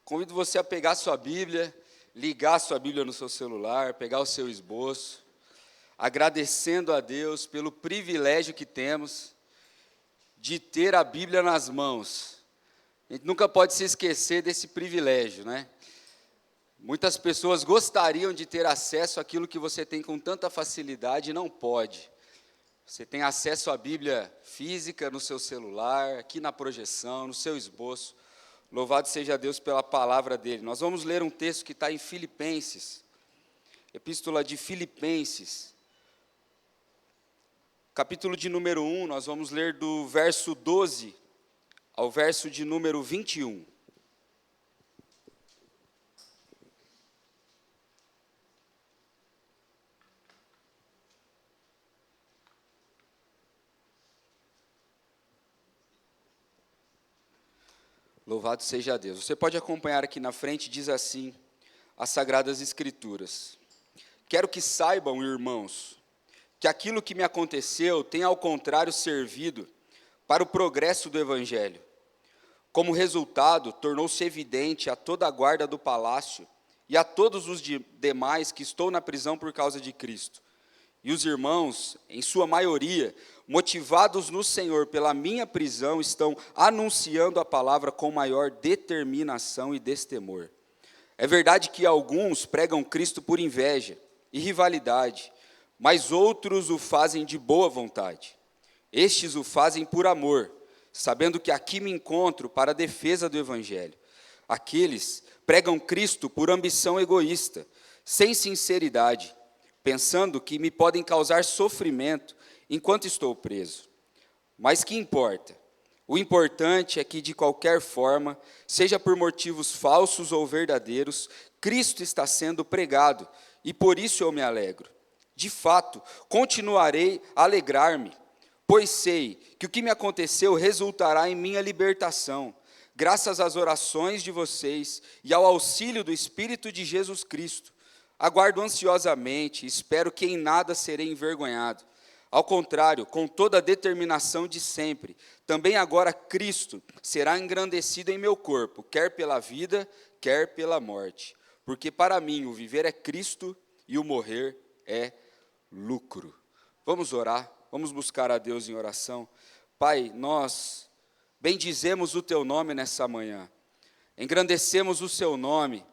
Convido você a pegar a sua Bíblia, ligar a sua Bíblia no seu celular, pegar o seu esboço, agradecendo a Deus pelo privilégio que temos de ter a Bíblia nas mãos. A gente nunca pode se esquecer desse privilégio, né? Muitas pessoas gostariam de ter acesso àquilo que você tem com tanta facilidade e não pode. Você tem acesso à Bíblia física no seu celular, aqui na projeção, no seu esboço. Louvado seja Deus pela palavra dele. Nós vamos ler um texto que está em Filipenses, Epístola de Filipenses, capítulo de número 1, nós vamos ler do verso 12 ao verso de número 21. Louvado seja Deus. Você pode acompanhar aqui na frente, diz assim, as Sagradas Escrituras. Quero que saibam, irmãos, que aquilo que me aconteceu tem ao contrário servido para o progresso do Evangelho. Como resultado, tornou-se evidente a toda a guarda do palácio e a todos os demais que estou na prisão por causa de Cristo. E os irmãos, em sua maioria, motivados no Senhor pela minha prisão, estão anunciando a palavra com maior determinação e destemor. É verdade que alguns pregam Cristo por inveja e rivalidade, mas outros o fazem de boa vontade. Estes o fazem por amor, sabendo que aqui me encontro para a defesa do Evangelho. Aqueles pregam Cristo por ambição egoísta, sem sinceridade, pensando que me podem causar sofrimento enquanto estou preso. Mas que importa? O importante é que, de qualquer forma, seja por motivos falsos ou verdadeiros, Cristo está sendo pregado, e por isso eu me alegro. De fato, continuarei a alegrar-me, pois sei que o que me aconteceu resultará em minha libertação, graças às orações de vocês e ao auxílio do Espírito de Jesus Cristo. Aguardo ansiosamente e espero que em nada serei envergonhado. Ao contrário, com toda a determinação de sempre, também agora Cristo será engrandecido em meu corpo, quer pela vida, quer pela morte. Porque para mim o viver é Cristo e o morrer é lucro. Vamos orar, vamos buscar a Deus em oração. Pai, nós bendizemos o Teu nome nessa manhã, engrandecemos o Seu nome.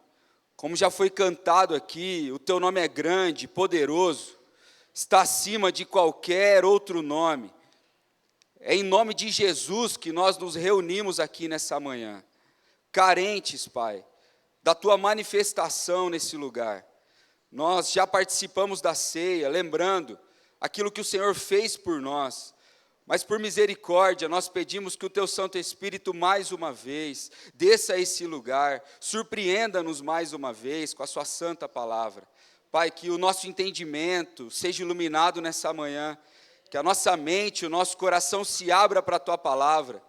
Como já foi cantado aqui, o Teu nome é grande, poderoso, está acima de qualquer outro nome. É em nome de Jesus que nós nos reunimos aqui nessa manhã, carentes, Pai, da Tua manifestação nesse lugar. Nós já participamos da ceia, lembrando aquilo que o Senhor fez por nós, mas por misericórdia, nós pedimos que o Teu Santo Espírito, mais uma vez, desça a esse lugar, surpreenda-nos mais uma vez com a Sua santa palavra. Pai, que o nosso entendimento seja iluminado nessa manhã, que a nossa mente, o nosso coração se abra para a Tua palavra,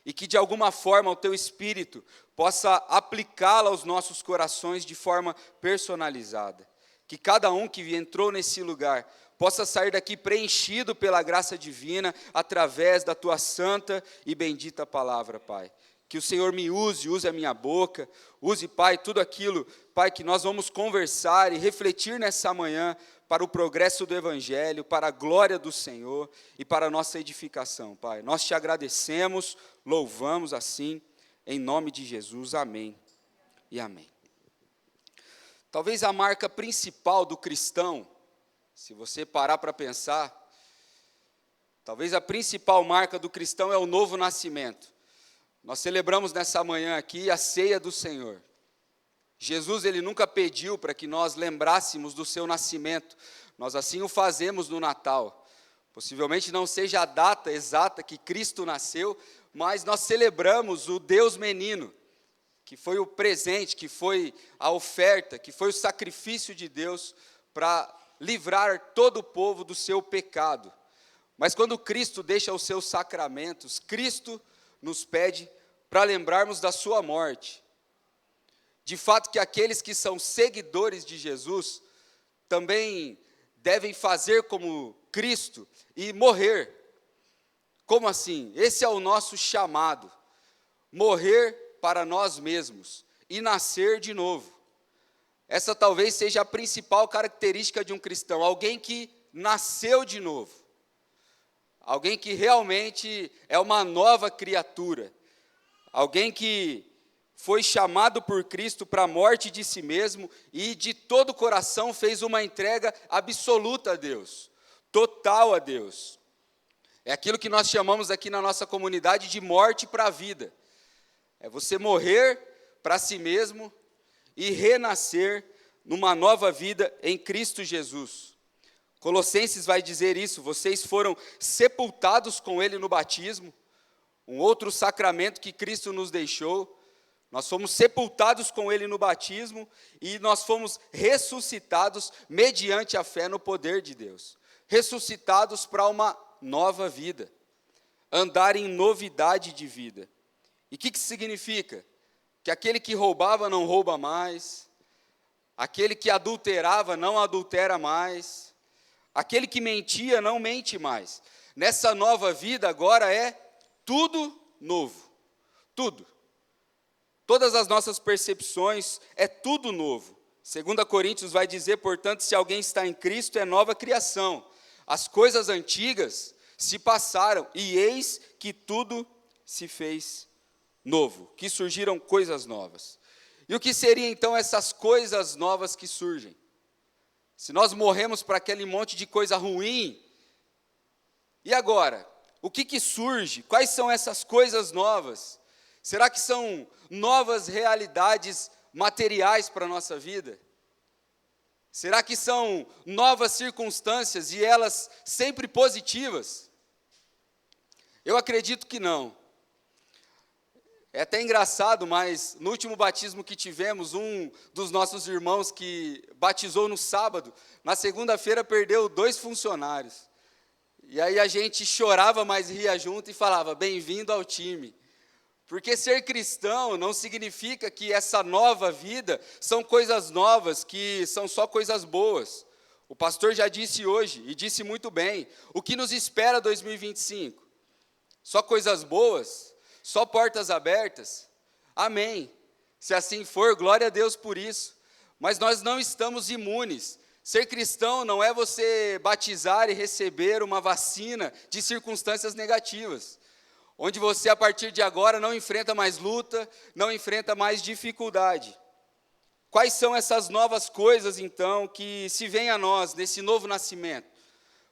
e que de alguma forma o Teu Espírito possa aplicá-la aos nossos corações de forma personalizada. Que cada um que entrou nesse lugar possa sair daqui preenchido pela graça divina, através da Tua santa e bendita palavra, Pai. Que o Senhor me use a minha boca, use, Pai, tudo aquilo, Pai, que nós vamos conversar e refletir nessa manhã para o progresso do Evangelho, para a glória do Senhor e para a nossa edificação, Pai. Nós Te agradecemos, louvamos assim, em nome de Jesus, amém e amém. Talvez a marca principal do cristão, se você parar para pensar, talvez a principal marca do cristão é o novo nascimento. Nós celebramos nessa manhã aqui a ceia do Senhor. Jesus, Ele nunca pediu para que nós lembrássemos do seu nascimento. Nós assim o fazemos no Natal. Possivelmente não seja a data exata que Cristo nasceu, mas nós celebramos o Deus menino, que foi o presente, que foi a oferta, que foi o sacrifício de Deus para livrar todo o povo do seu pecado. Mas quando Cristo deixa os seus sacramentos, Cristo nos pede para lembrarmos da sua morte. De fato que aqueles que são seguidores de Jesus também devem fazer como Cristo e morrer. Como assim? Esse é o nosso chamado. Morrer para nós mesmos e nascer de novo. Essa talvez seja a principal característica de um cristão, alguém que nasceu de novo. Alguém que realmente é uma nova criatura. Alguém que foi chamado por Cristo para a morte de si mesmo e de todo o coração fez uma entrega absoluta a Deus, total a Deus. É aquilo que nós chamamos aqui na nossa comunidade de morte para a vida. É você morrer para si mesmo e renascer numa nova vida em Cristo Jesus. Colossenses vai dizer isso, vocês foram sepultados com Ele no batismo, um outro sacramento que Cristo nos deixou. Nós fomos sepultados com Ele no batismo e nós fomos ressuscitados mediante a fé no poder de Deus. Ressuscitados para uma nova vida, andar em novidade de vida. E o que isso significa? Que aquele que roubava não rouba mais, aquele que adulterava não adultera mais, aquele que mentia não mente mais. Nessa nova vida agora é tudo novo, tudo. Todas as nossas percepções é tudo novo. 2 Coríntios vai dizer, portanto, se alguém está em Cristo é nova criação. As coisas antigas se passaram e eis que tudo se fez novo, que surgiram coisas novas. E o que seriam então essas coisas novas que surgem? Se nós morremos para aquele monte de coisa ruim, e agora? O que surge? Quais são essas coisas novas? Será que são novas realidades materiais para a nossa vida? Será que são novas circunstâncias e elas sempre positivas? Eu acredito que não. É até engraçado, mas no último batismo que tivemos, um dos nossos irmãos que batizou no sábado, na segunda-feira perdeu 2 funcionários. E aí a gente chorava, mas ria junto e falava, bem-vindo ao time. Porque ser cristão não significa que essa nova vida são coisas novas, que são só coisas boas. O pastor já disse hoje, e disse muito bem, o que nos espera 2025? Só coisas boas? Só portas abertas? Amém. Se assim for, glória a Deus por isso. Mas nós não estamos imunes. Ser cristão não é você batizar e receber uma vacina de circunstâncias negativas, onde você, a partir de agora, não enfrenta mais luta, não enfrenta mais dificuldade. Quais são essas novas coisas, então, que se vêm a nós, nesse novo nascimento?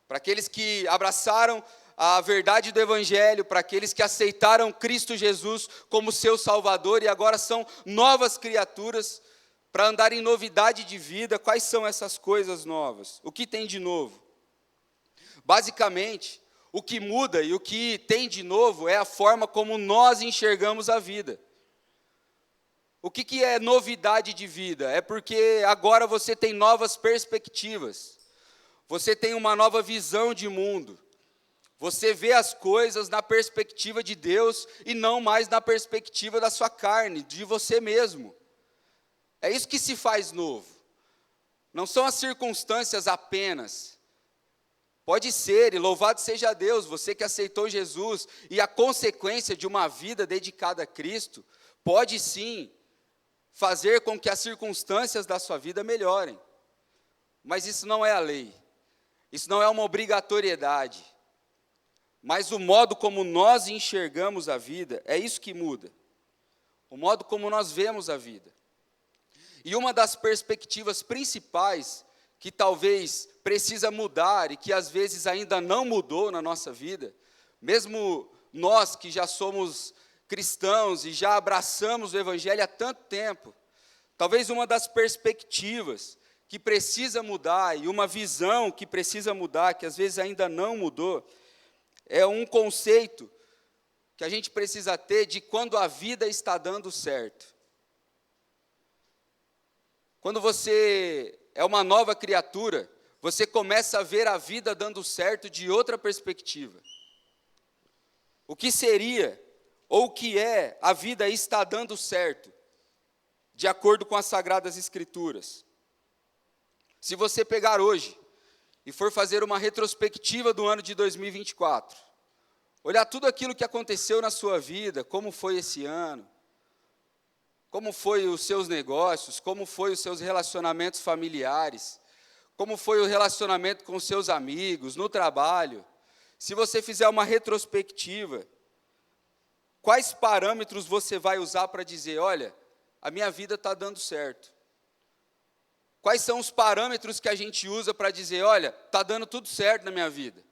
Para aqueles que abraçaram a verdade do Evangelho, para aqueles que aceitaram Cristo Jesus como seu Salvador e agora são novas criaturas, para andar em novidade de vida, quais são essas coisas novas? O que tem de novo? Basicamente, o que muda e o que tem de novo é a forma como nós enxergamos a vida. O que é novidade de vida? É porque agora você tem novas perspectivas, você tem uma nova visão de mundo, você vê as coisas na perspectiva de Deus e não mais na perspectiva da sua carne, de você mesmo. É isso que se faz novo. Não são as circunstâncias apenas. Pode ser, e louvado seja Deus, você que aceitou Jesus, e a consequência de uma vida dedicada a Cristo, pode sim fazer com que as circunstâncias da sua vida melhorem. Mas isso não é a lei, isso não é uma obrigatoriedade. Mas o modo como nós enxergamos a vida, é isso que muda. O modo como nós vemos a vida. E uma das perspectivas principais que talvez precisa mudar e que às vezes ainda não mudou na nossa vida, mesmo nós que já somos cristãos e já abraçamos o Evangelho há tanto tempo, talvez uma das perspectivas que precisa mudar e uma visão que precisa mudar, que às vezes ainda não mudou, é um conceito que a gente precisa ter de quando a vida está dando certo. Quando você é uma nova criatura, você começa a ver a vida dando certo de outra perspectiva. O que seria, ou o que é, a vida está dando certo, de acordo com as Sagradas Escrituras? Se você pegar hoje e for fazer uma retrospectiva do ano de 2024, olhar tudo aquilo que aconteceu na sua vida, como foi esse ano, como foi os seus negócios, como foi os seus relacionamentos familiares, como foi o relacionamento com os seus amigos, no trabalho. Se você fizer uma retrospectiva, quais parâmetros você vai usar para dizer, olha, a minha vida está dando certo? Quais são os parâmetros que a gente usa para dizer, olha, está dando tudo certo na minha vida?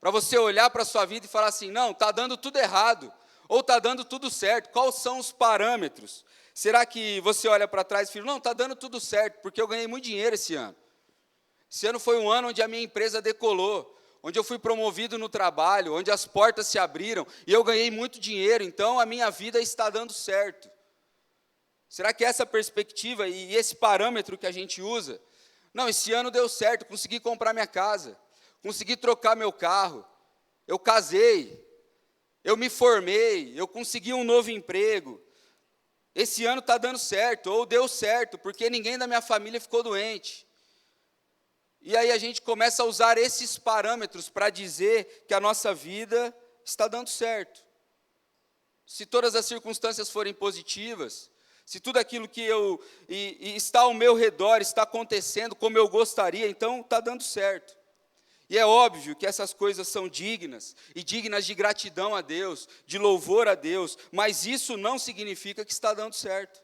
Para você olhar para a sua vida e falar assim, não, está dando tudo errado, ou está dando tudo certo. Quais são os parâmetros? Será que você olha para trás e fala, não, está dando tudo certo, porque eu ganhei muito dinheiro esse ano. Esse ano foi um ano onde a minha empresa decolou, onde eu fui promovido no trabalho, onde as portas se abriram, e eu ganhei muito dinheiro, então a minha vida está dando certo. Será que essa perspectiva e esse parâmetro que a gente usa? Não, esse ano deu certo, consegui comprar minha casa, consegui trocar meu carro, eu casei, eu me formei, eu consegui um novo emprego. Esse ano está dando certo, ou deu certo, porque ninguém da minha família ficou doente. E aí a gente começa a usar esses parâmetros para dizer que a nossa vida está dando certo. Se todas as circunstâncias forem positivas, se tudo aquilo que está ao meu redor está acontecendo como eu gostaria, então está dando certo. E é óbvio que essas coisas são dignas, e dignas de gratidão a Deus, de louvor a Deus, mas isso não significa que está dando certo.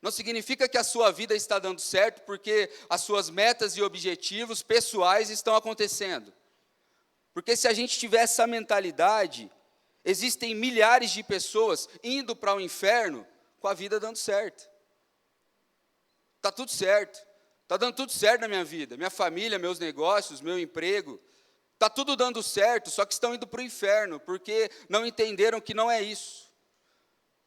Não significa que a sua vida está dando certo porque as suas metas e objetivos pessoais estão acontecendo. Porque se a gente tiver essa mentalidade, existem milhares de pessoas indo para o inferno com a vida dando certo. Está tudo certo. Está dando tudo certo na minha vida. Minha família, meus negócios, meu emprego. Está tudo dando certo, só que estão indo para o inferno, porque não entenderam que não é isso.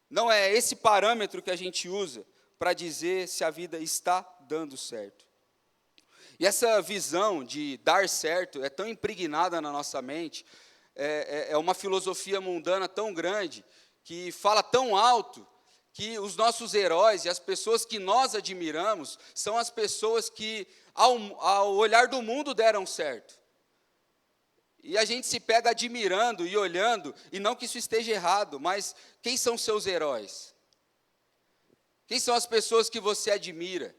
Não é esse parâmetro que a gente usa para dizer se a vida está dando certo. E essa visão de dar certo é tão impregnada na nossa mente, é uma filosofia mundana tão grande, que fala tão alto, que os nossos heróis e as pessoas que nós admiramos, são as pessoas que, ao olhar do mundo, deram certo. E a gente se pega admirando e olhando, e não que isso esteja errado, mas quem são seus heróis? Quem são as pessoas que você admira?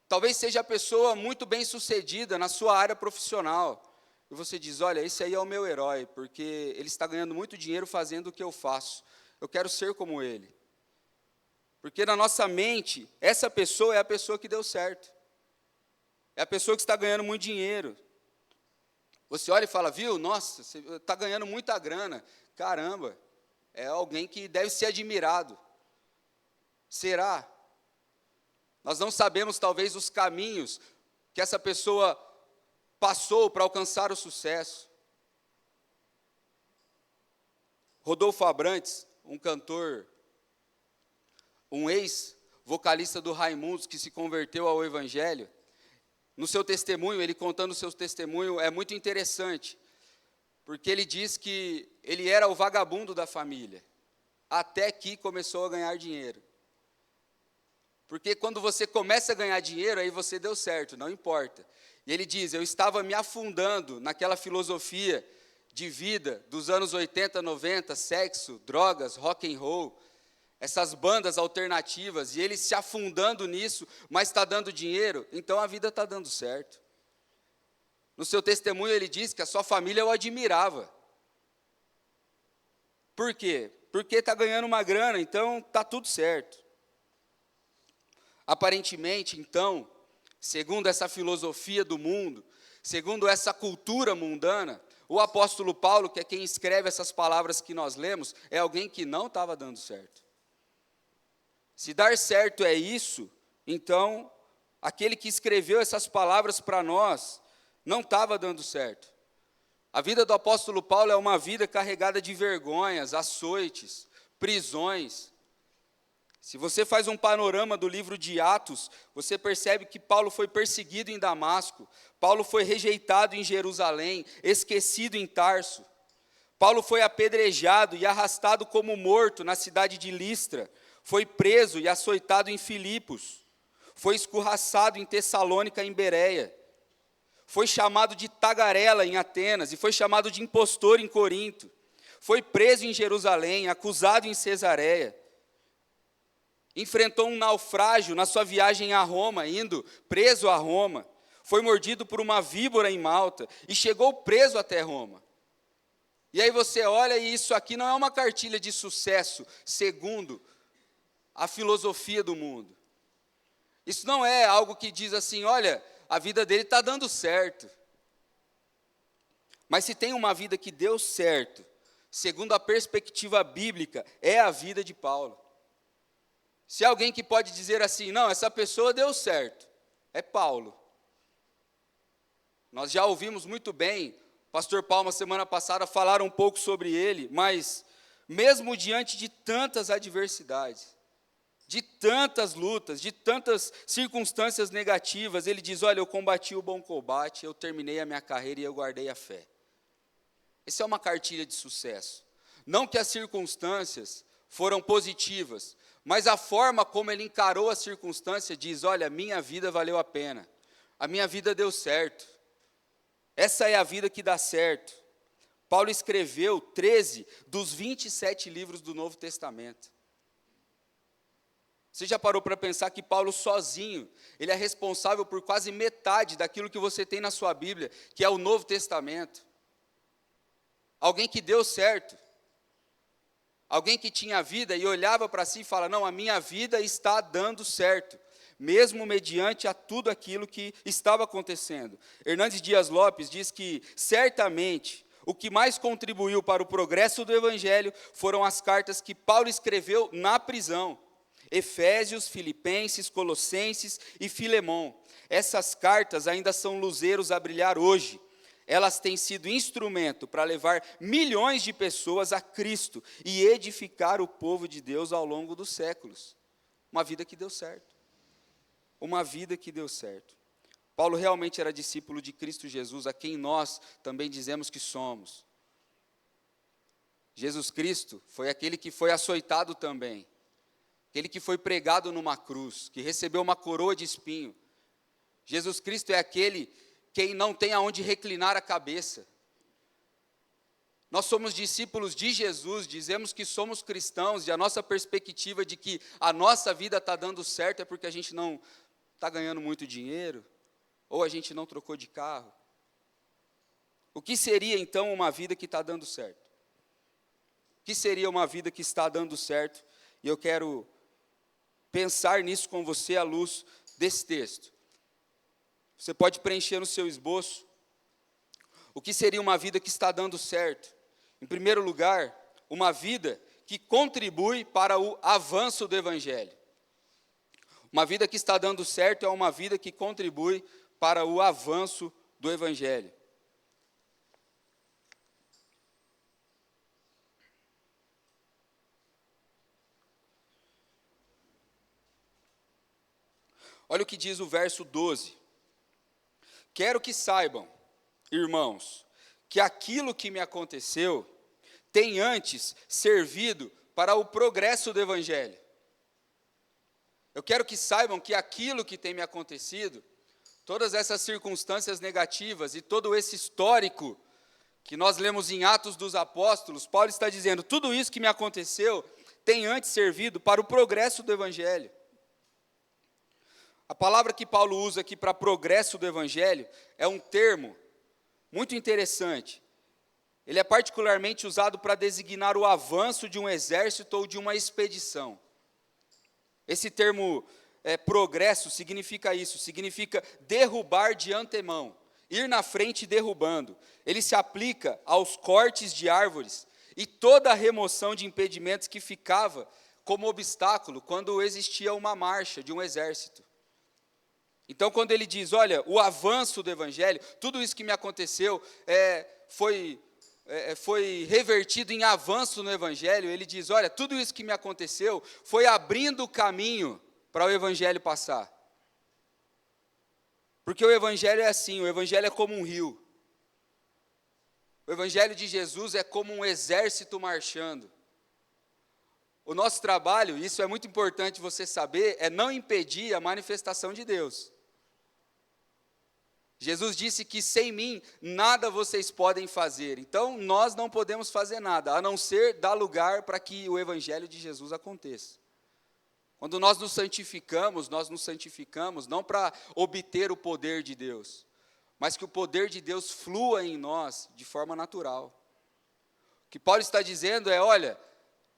Talvez seja a pessoa muito bem sucedida na sua área profissional. E você diz, olha, esse aí é o meu herói, porque ele está ganhando muito dinheiro fazendo o que eu faço. Eu quero ser como ele. Porque na nossa mente, essa pessoa é a pessoa que deu certo. É a pessoa que está ganhando muito dinheiro. Você olha e fala, viu, nossa, você está ganhando muita grana. Caramba, é alguém que deve ser admirado. Será? Nós não sabemos, talvez, os caminhos que essa pessoa passou para alcançar o sucesso. Rodolfo Abrantes, um cantor, um ex-vocalista do Raimundos, que se converteu ao Evangelho, no seu testemunho, ele contando o seu testemunho, é muito interessante, porque ele diz que ele era o vagabundo da família, até que começou a ganhar dinheiro. Porque quando você começa a ganhar dinheiro, aí você deu certo, não importa. E ele diz, eu estava me afundando naquela filosofia de vida dos anos 80, 90, sexo, drogas, rock and roll, essas bandas alternativas, e ele se afundando nisso, mas está dando dinheiro, então a vida está dando certo. No seu testemunho ele diz que a sua família o admirava. Por quê? Porque está ganhando uma grana, então está tudo certo. Aparentemente, então, segundo essa filosofia do mundo, segundo essa cultura mundana, o apóstolo Paulo, que é quem escreve essas palavras que nós lemos, é alguém que não estava dando certo. Se dar certo é isso, então, aquele que escreveu essas palavras para nós, não estava dando certo. A vida do apóstolo Paulo é uma vida carregada de vergonhas, açoites, prisões. Se você faz um panorama do livro de Atos, você percebe que Paulo foi perseguido em Damasco, Paulo foi rejeitado em Jerusalém, esquecido em Tarso. Paulo foi apedrejado e arrastado como morto na cidade de Listra, foi preso e açoitado em Filipos, foi escorraçado em Tessalônica e em Bereia, foi chamado de tagarela em Atenas e foi chamado de impostor em Corinto. foi preso em Jerusalém, acusado em Cesareia, enfrentou um naufrágio na sua viagem a Roma, indo preso a Roma, foi mordido por uma víbora em Malta e chegou preso até Roma. E aí você olha e isso aqui não é uma cartilha de sucesso, segundo a filosofia do mundo. Isso não é algo que diz assim, olha, a vida dele está dando certo. Mas se tem uma vida que deu certo, segundo a perspectiva bíblica, é a vida de Paulo. Se há alguém que pode dizer assim, não, essa pessoa deu certo, é Paulo. Nós já ouvimos muito bem, o pastor Palma, semana passada, falar um pouco sobre ele, mas mesmo diante de tantas adversidades, de tantas lutas, de tantas circunstâncias negativas, ele diz, olha, eu combati o bom combate, eu terminei a minha carreira e eu guardei a fé. Essa é uma cartilha de sucesso. Não que as circunstâncias foram positivas, mas a forma como ele encarou a circunstância diz, olha, minha vida valeu a pena, a minha vida deu certo. Essa é a vida que dá certo. Paulo escreveu 13 dos 27 livros do Novo Testamento. Você já parou para pensar que Paulo sozinho, ele é responsável por quase metade daquilo que você tem na sua Bíblia, que é o Novo Testamento? Alguém que deu certo. Alguém que tinha vida e olhava para si e fala, não, a minha vida está dando certo, mesmo mediante a tudo aquilo que estava acontecendo. Hernandes Dias Lopes diz que, certamente, o que mais contribuiu para o progresso do Evangelho foram as cartas que Paulo escreveu na prisão. Efésios, Filipenses, Colossenses e Filemão. Essas cartas ainda são luzeiros a brilhar hoje. Elas têm sido instrumento para levar milhões de pessoas a Cristo e edificar o povo de Deus ao longo dos séculos. Uma vida que deu certo. Uma vida que deu certo. Paulo realmente era discípulo de Cristo Jesus, a quem nós também dizemos que somos. Jesus Cristo foi aquele que foi açoitado também. Aquele que foi pregado numa cruz, que recebeu uma coroa de espinho. Jesus Cristo é aquele quem não tem aonde reclinar a cabeça. Nós somos discípulos de Jesus, dizemos que somos cristãos, e a nossa perspectiva de que a nossa vida está dando certo é porque a gente não está ganhando muito dinheiro, ou a gente não trocou de carro. O que seria então uma vida que está dando certo? O que seria uma vida que está dando certo? E eu quero pensar nisso com você à luz desse texto. Você pode preencher no seu esboço o que seria uma vida que está dando certo. Em primeiro lugar, uma vida que contribui para o avanço do Evangelho. Uma vida que está dando certo é uma vida que contribui para o avanço do Evangelho. Olha o que diz o verso 12. Quero que saibam, irmãos, que aquilo que me aconteceu tem antes servido para o progresso do Evangelho. Eu quero que saibam que aquilo que tem me acontecido, todas essas circunstâncias negativas e todo esse histórico que nós lemos em Atos dos Apóstolos, Paulo está dizendo, tudo isso que me aconteceu tem antes servido para o progresso do Evangelho. A palavra que Paulo usa aqui para progresso do Evangelho é um termo muito interessante. Ele é particularmente usado para designar o avanço de um exército ou de uma expedição. Esse termo progresso significa isso, significa derrubar de antemão, ir na frente derrubando. Ele se aplica aos cortes de árvores e toda a remoção de impedimentos que ficava como obstáculo quando existia uma marcha de um exército. Então, quando ele diz, olha, o avanço do Evangelho, tudo isso que me aconteceu foi revertido em avanço no Evangelho, ele diz, olha, tudo isso que me aconteceu foi abrindo o caminho para o Evangelho passar. Porque o Evangelho é assim, o Evangelho é como um rio. O Evangelho de Jesus é como um exército marchando. O nosso trabalho, isso é muito importante você saber, é não impedir a manifestação de Deus. Jesus disse que sem mim nada vocês podem fazer. Então nós não podemos fazer nada, a não ser dar lugar para que o evangelho de Jesus aconteça. Quando nós nos santificamos não para obter o poder de Deus, mas que o poder de Deus flua em nós de forma natural. O que Paulo está dizendo é, olha,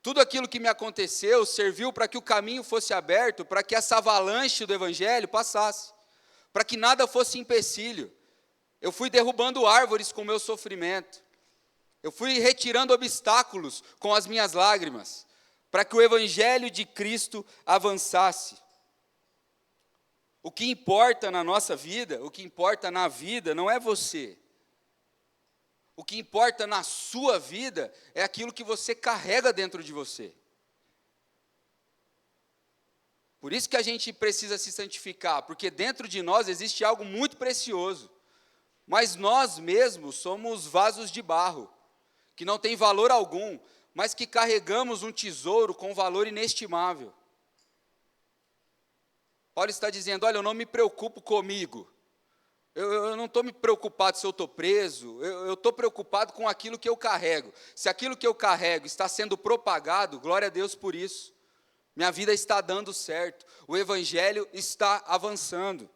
tudo aquilo que me aconteceu serviu para que o caminho fosse aberto, para que essa avalanche do evangelho passasse, para que nada fosse empecilho. Eu fui derrubando árvores com o meu sofrimento, eu fui retirando obstáculos com as minhas lágrimas, para que o evangelho de Cristo avançasse. O que importa na nossa vida, o que importa na vida não é você. O que importa na sua vida é aquilo que você carrega dentro de você. Por isso que a gente precisa se santificar, porque dentro de nós existe algo muito precioso. Mas nós mesmos somos vasos de barro, que não tem valor algum, mas que carregamos um tesouro com valor inestimável. Paulo está dizendo, olha, eu não me preocupo comigo. Eu não estou me preocupado se eu estou preso, eu estou preocupado com aquilo que eu carrego. Se aquilo que eu carrego está sendo propagado, glória a Deus por isso. Minha vida está dando certo, o evangelho está avançando.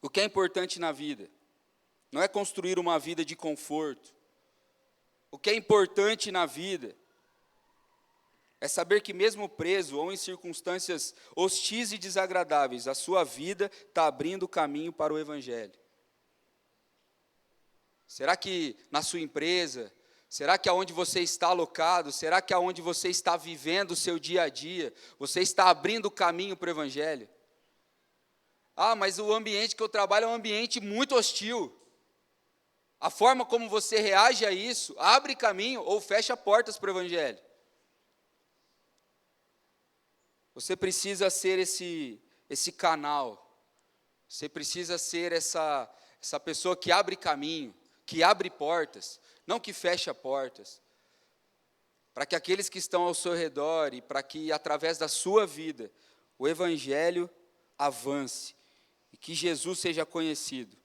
O que é importante na vida não é construir uma vida de conforto. O que é importante na vida é saber que mesmo preso ou em circunstâncias hostis e desagradáveis, a sua vida está abrindo caminho para o evangelho. Será que na sua empresa, será que aonde você está alocado, será que aonde você está vivendo o seu dia a dia, você está abrindo caminho para o evangelho? Ah, mas o ambiente que eu trabalho é um ambiente muito hostil. A forma como você reage a isso, abre caminho ou fecha portas para o evangelho. Você precisa ser esse canal, você precisa ser essa pessoa que abre caminho, que abre portas, não que fecha portas, para que aqueles que estão ao seu redor e para que através da sua vida o evangelho avance e que Jesus seja conhecido.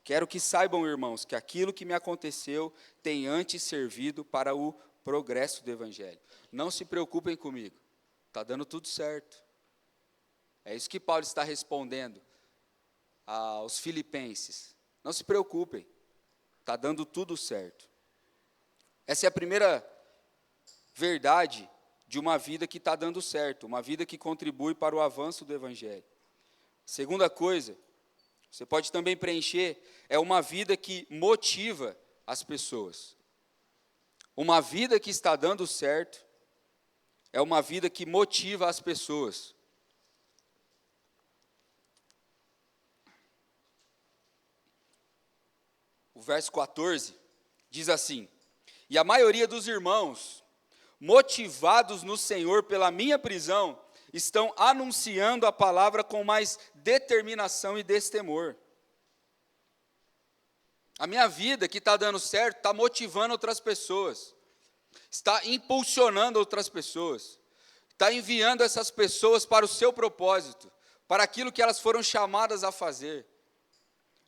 Quero que saibam, irmãos, que aquilo que me aconteceu tem antes servido para o progresso do evangelho. Não se preocupem comigo. Está dando tudo certo. É isso que Paulo está respondendo aos filipenses. Não se preocupem, está dando tudo certo. Essa é a primeira verdade de uma vida que está dando certo, uma vida que contribui para o avanço do evangelho. Segunda coisa, você pode também preencher, é uma vida que motiva as pessoas. Uma vida que está dando certo é uma vida que motiva as pessoas. O verso 14 diz assim: e a maioria dos irmãos, motivados no Senhor pela minha prisão, estão anunciando a palavra com mais determinação e destemor. A minha vida que está dando certo, está motivando outras pessoas. Está impulsionando outras pessoas, está enviando essas pessoas para o seu propósito, para aquilo que elas foram chamadas a fazer.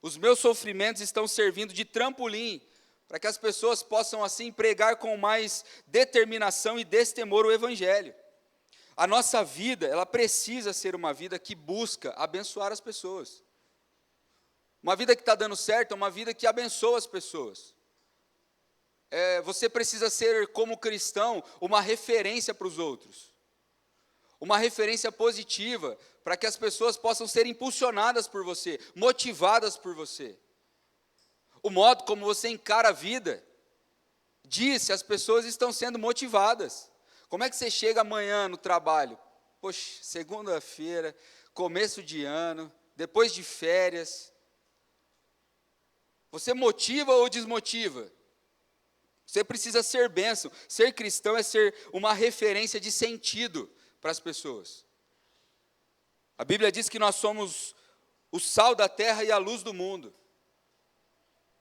Os meus sofrimentos estão servindo de trampolim, para que as pessoas possam assim pregar com mais determinação e destemor o evangelho. A nossa vida, ela precisa ser uma vida que busca abençoar as pessoas. Uma vida que está dando certo é uma vida que abençoa as pessoas. Você precisa ser, como cristão, uma referência para os outros. Uma referência positiva, para que as pessoas possam ser impulsionadas por você, motivadas por você. O modo como você encara a vida diz se as pessoas estão sendo motivadas. Como é que você chega amanhã no trabalho? Poxa, segunda-feira, começo de ano, depois de férias. Você motiva ou desmotiva? Você precisa ser bênção. Ser cristão é ser uma referência de sentido para as pessoas. A Bíblia diz que nós somos o sal da terra e a luz do mundo.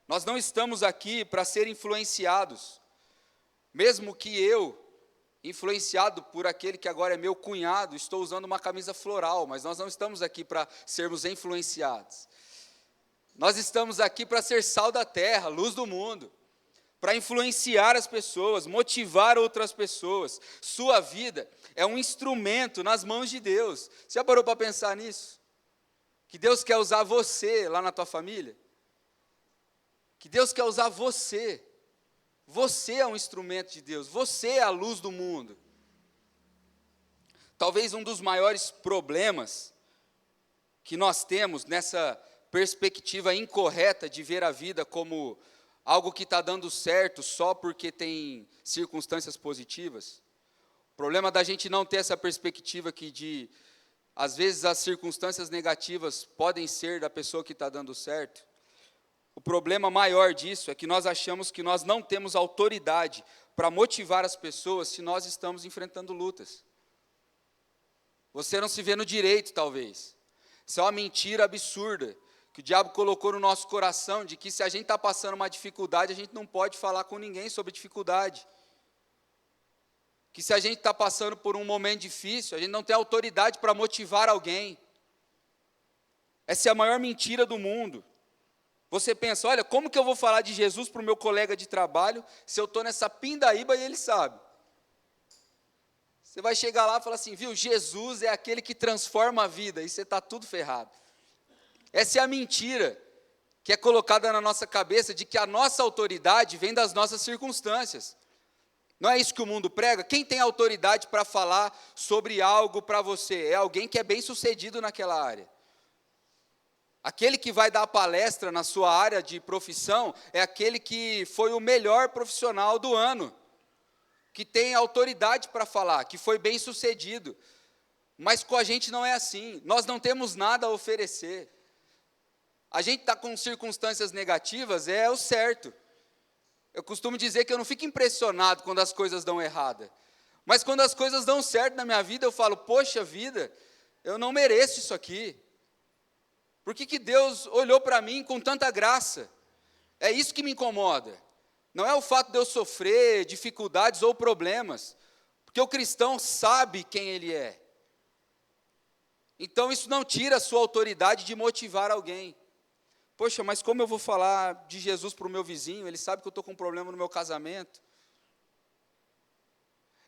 Nós não estamos aqui para ser influenciados. Mesmo que eu influenciado por aquele que agora é meu cunhado, estou usando uma camisa floral, mas nós não estamos aqui para sermos influenciados. Nós estamos aqui para ser sal da terra, luz do mundo, para influenciar as pessoas, motivar outras pessoas. Sua vida é um instrumento nas mãos de Deus. Você já parou para pensar nisso? Que Deus quer usar você lá na tua família? Que Deus quer usar você. Você é um instrumento de Deus, você é a luz do mundo. Talvez um dos maiores problemas que nós temos nessa perspectiva incorreta de ver a vida como algo que está dando certo só porque tem circunstâncias positivas. O problema da gente não ter essa perspectiva às vezes as circunstâncias negativas podem ser da pessoa que está dando certo. O problema maior disso é que nós achamos que nós não temos autoridade para motivar as pessoas se nós estamos enfrentando lutas. Você não se vê no direito, talvez. Isso é uma mentira absurda que o diabo colocou no nosso coração, de que se a gente está passando uma dificuldade, a gente não pode falar com ninguém sobre dificuldade. Que se a gente está passando por um momento difícil, a gente não tem autoridade para motivar alguém. Essa é a maior mentira do mundo. Você pensa, olha, como que eu vou falar de Jesus para o meu colega de trabalho se eu estou nessa pindaíba e ele sabe? Você vai chegar lá e falar assim, viu, Jesus é aquele que transforma a vida, e você está tudo ferrado. Essa é a mentira que é colocada na nossa cabeça de que a nossa autoridade vem das nossas circunstâncias. Não é isso que o mundo prega? Quem tem autoridade para falar sobre algo para você? É alguém que é bem sucedido naquela área. Aquele que vai dar a palestra na sua área de profissão é aquele que foi o melhor profissional do ano, que tem autoridade para falar, que foi bem sucedido. Mas com a gente não é assim, nós não temos nada a oferecer. A gente está com circunstâncias negativas, é o certo. Eu costumo dizer que eu não fico impressionado quando as coisas dão errada. Mas quando as coisas dão certo na minha vida, eu falo, poxa vida, eu não mereço isso aqui. Por que Deus olhou para mim com tanta graça? É isso que me incomoda. Não é o fato de eu sofrer dificuldades ou problemas, porque o cristão sabe quem ele é. Então isso não tira a sua autoridade de motivar alguém. Poxa, mas como eu vou falar de Jesus para o meu vizinho? Ele sabe que eu estou com um problema no meu casamento.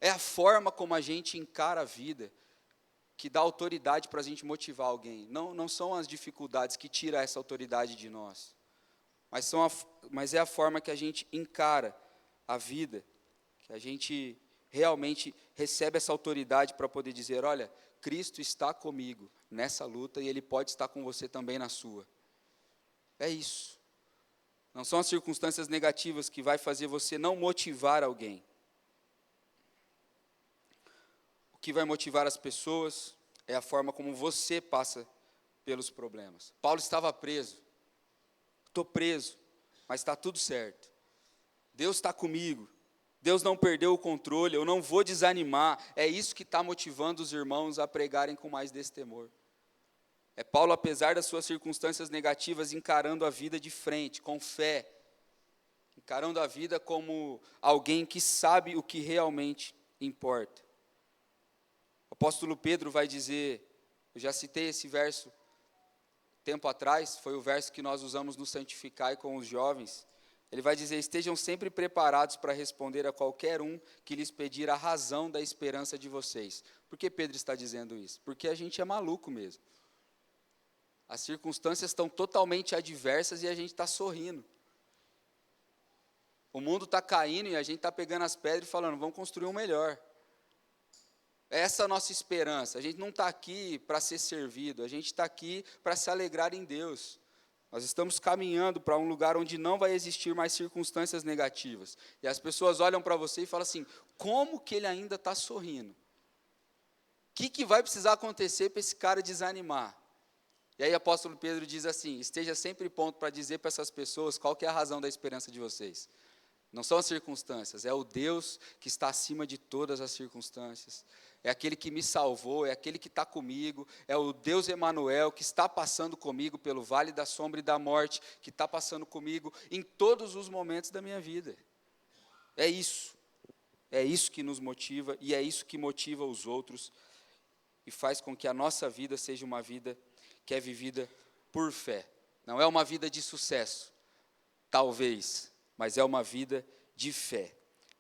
É a forma como a gente encara a vida que dá autoridade para a gente motivar alguém. Não são as dificuldades que tiram essa autoridade de nós, mas é a forma que a gente encara a vida, que a gente realmente recebe essa autoridade para poder dizer, olha, Cristo está comigo nessa luta e Ele pode estar com você também na sua. É isso. Não são as circunstâncias negativas que vai fazer você não motivar alguém. O que vai motivar as pessoas é a forma como você passa pelos problemas. Paulo estava preso. Estou preso, mas está tudo certo. Deus está comigo. Deus não perdeu o controle, eu não vou desanimar. É isso que está motivando os irmãos a pregarem com mais destemor. É Paulo, apesar das suas circunstâncias negativas, encarando a vida de frente, com fé. Encarando a vida como alguém que sabe o que realmente importa. O apóstolo Pedro vai dizer, eu já citei esse verso tempo atrás, foi o verso que nós usamos no Santificai com os jovens. Ele vai dizer, estejam sempre preparados para responder a qualquer um que lhes pedir a razão da esperança de vocês. Por que Pedro está dizendo isso? Porque a gente é maluco mesmo. As circunstâncias estão totalmente adversas e a gente está sorrindo. O mundo está caindo e a gente está pegando as pedras e falando, vamos construir um melhor. Essa é a nossa esperança. A gente não está aqui para ser servido, a gente está aqui para se alegrar em Deus. Nós estamos caminhando para um lugar onde não vai existir mais circunstâncias negativas. E as pessoas olham para você e falam assim, como que ele ainda está sorrindo? O que vai precisar acontecer para esse cara desanimar? E aí o apóstolo Pedro diz assim, esteja sempre pronto para dizer para essas pessoas qual que é a razão da esperança de vocês. Não são as circunstâncias, é o Deus que está acima de todas as circunstâncias. É aquele que me salvou, é aquele que está comigo, é o Deus Emanuel que está passando comigo pelo vale da sombra e da morte, que está passando comigo em todos os momentos da minha vida. É isso. É isso que nos motiva e é isso que motiva os outros e faz com que a nossa vida seja uma vida que é vivida por fé. Não é uma vida de sucesso, talvez, mas é uma vida de fé.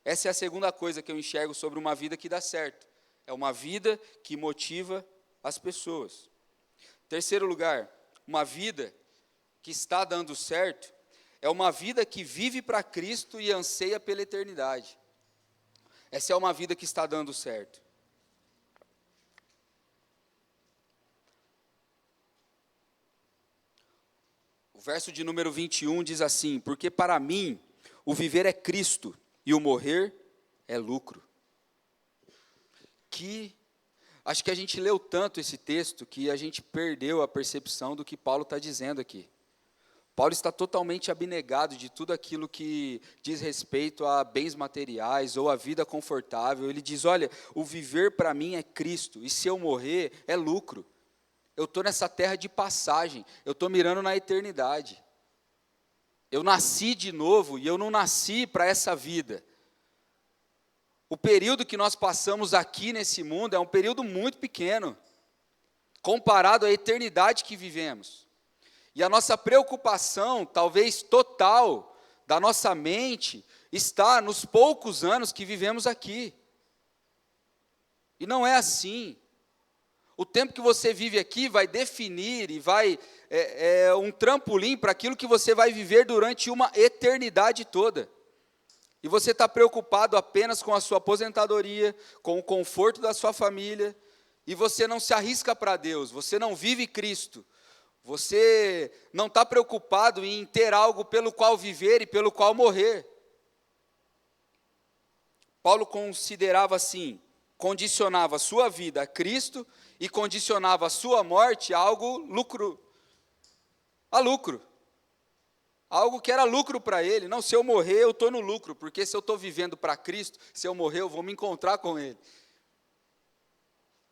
Essa é a segunda coisa que eu enxergo sobre uma vida que dá certo. É uma vida que motiva as pessoas. Terceiro lugar, uma vida que está dando certo é uma vida que vive para Cristo e anseia pela eternidade. Essa é uma vida que está dando certo. O verso de número 21 diz assim: porque para mim o viver é Cristo e o morrer é lucro. Acho que a gente leu tanto esse texto que a gente perdeu a percepção do que Paulo está dizendo aqui. Paulo está totalmente abnegado de tudo aquilo que diz respeito a bens materiais ou a vida confortável. Ele diz, olha, o viver para mim é Cristo, e se eu morrer é lucro. Eu estou nessa terra de passagem, eu estou mirando na eternidade. Eu nasci de novo e eu não nasci para essa vida. O período que nós passamos aqui nesse mundo é um período muito pequeno, comparado à eternidade que vivemos. E a nossa preocupação, talvez total, da nossa mente, está nos poucos anos que vivemos aqui. E não é assim. O tempo que você vive aqui vai definir e vai um trampolim para aquilo que você vai viver durante uma eternidade toda. E você está preocupado apenas com a sua aposentadoria, com o conforto da sua família, e você não se arrisca para Deus, você não vive Cristo, você não está preocupado em ter algo pelo qual viver e pelo qual morrer. Paulo considerava assim, condicionava a sua vida a Cristo e condicionava a sua morte a lucro. Algo que era lucro para ele. Não, se eu morrer, eu estou no lucro, porque se eu estou vivendo para Cristo, se eu morrer, eu vou me encontrar com Ele.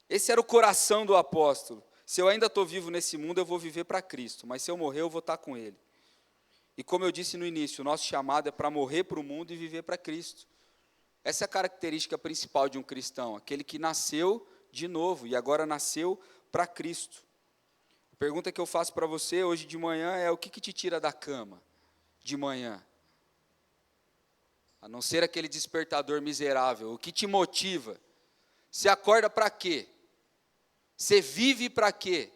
Esse era o coração do apóstolo. Se eu ainda estou vivo nesse mundo, eu vou viver para Cristo, mas se eu morrer, eu vou estar com Ele. E como eu disse no início, o nosso chamado é para morrer para o mundo e viver para Cristo. Essa é a característica principal de um cristão, aquele que nasceu de novo e agora nasceu para Cristo. A pergunta que eu faço para você hoje de manhã é: o que te tira da cama de manhã? A não ser aquele despertador miserável, o que te motiva? Você acorda para quê? Você vive para quê?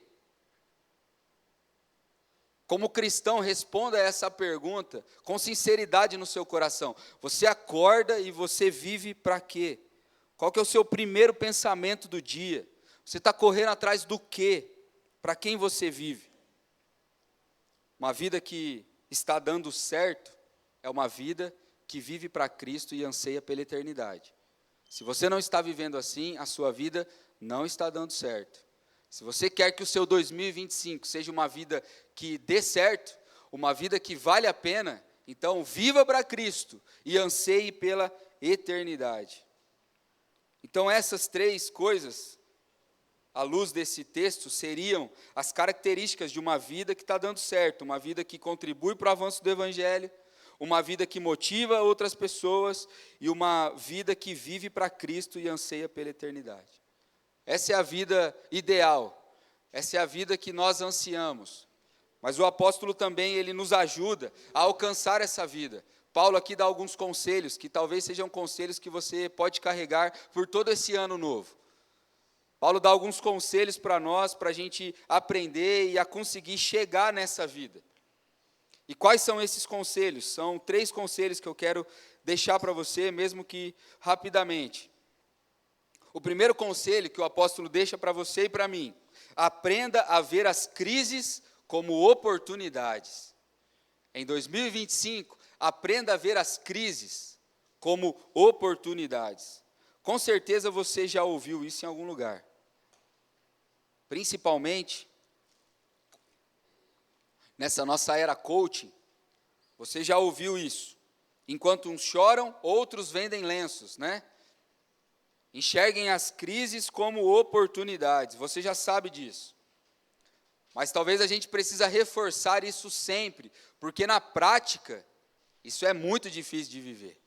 Como cristão, responda a essa pergunta com sinceridade no seu coração. Você acorda e você vive para quê? Qual que é o seu primeiro pensamento do dia? Você está correndo atrás do quê? Para quem você vive? Uma vida que está dando certo é uma vida que vive para Cristo e anseia pela eternidade. Se você não está vivendo assim, a sua vida não está dando certo. Se você quer que o seu 2025 seja uma vida que dê certo, uma vida que vale a pena, então viva para Cristo e anseie pela eternidade. Então essas três coisas, à luz desse texto, seriam as características de uma vida que está dando certo, uma vida que contribui para o avanço do Evangelho, uma vida que motiva outras pessoas e uma vida que vive para Cristo e anseia pela eternidade. Essa é a vida ideal, essa é a vida que nós ansiamos. Mas o apóstolo também, ele nos ajuda a alcançar essa vida. Paulo aqui dá alguns conselhos, que talvez sejam conselhos que você pode carregar por todo esse ano novo. Paulo dá alguns conselhos para nós, para a gente aprender e a conseguir chegar nessa vida. E quais são esses conselhos? São 3 conselhos que eu quero deixar para você, mesmo que rapidamente. O primeiro conselho que o apóstolo deixa para você e para mim: aprenda a ver as crises como oportunidades. Em 2025, aprenda a ver as crises como oportunidades. Com certeza você já ouviu isso em algum lugar. Principalmente nessa nossa era coaching, você já ouviu isso. Enquanto uns choram, outros vendem lenços, né? Enxerguem as crises como oportunidades. Você já sabe disso. Mas talvez a gente precisa reforçar isso sempre, porque na prática, isso é muito difícil de viver.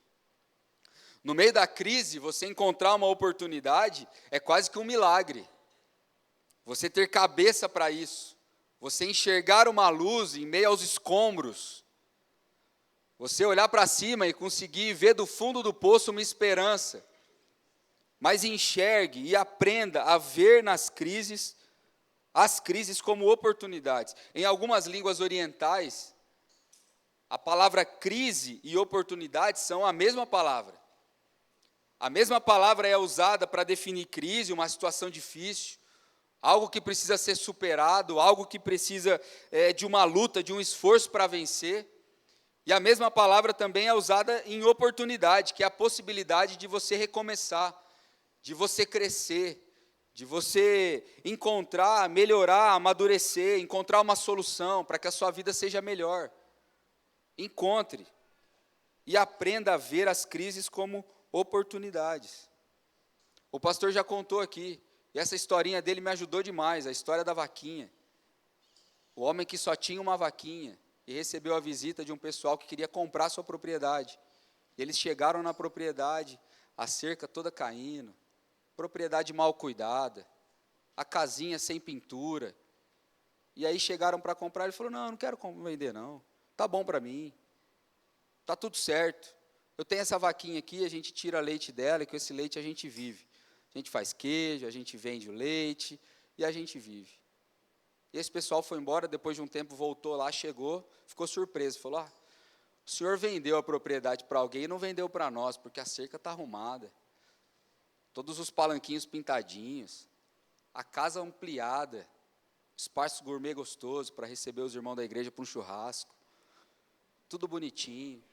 No meio da crise, você encontrar uma oportunidade é quase que um milagre. Você ter cabeça para isso. Você enxergar uma luz em meio aos escombros. Você olhar para cima e conseguir ver do fundo do poço uma esperança. Mas enxergue e aprenda a ver nas crises, as crises como oportunidades. Em algumas línguas orientais, a palavra crise e oportunidade são a mesma palavra. A mesma palavra é usada para definir crise, uma situação difícil, algo que precisa ser superado, algo que precisa de uma luta, de um esforço para vencer. E a mesma palavra também é usada em oportunidade, que é a possibilidade de você recomeçar, de você crescer, de você encontrar, melhorar, amadurecer, encontrar uma solução para que a sua vida seja melhor. Encontre e aprenda a ver as crises como oportunidades. O pastor já contou aqui, e essa historinha dele me ajudou demais, a história da vaquinha. O homem que só tinha uma vaquinha e recebeu a visita de um pessoal que queria comprar sua propriedade. Eles chegaram na propriedade, a cerca toda caindo, propriedade mal cuidada, a casinha sem pintura. E aí chegaram para comprar, ele falou, não, eu não quero vender não, tá bom para mim, tá tudo certo. Eu tenho essa vaquinha aqui, a gente tira leite dela e com esse leite a gente vive. A gente faz queijo, a gente vende o leite e a gente vive. E esse pessoal foi embora, depois de um tempo voltou lá, chegou, ficou surpreso, falou, o senhor vendeu a propriedade para alguém e não vendeu para nós, porque a cerca está arrumada. Todos os palanquinhos pintadinhos, a casa ampliada, espaço gourmet gostoso para receber os irmãos da igreja para um churrasco, tudo bonitinho.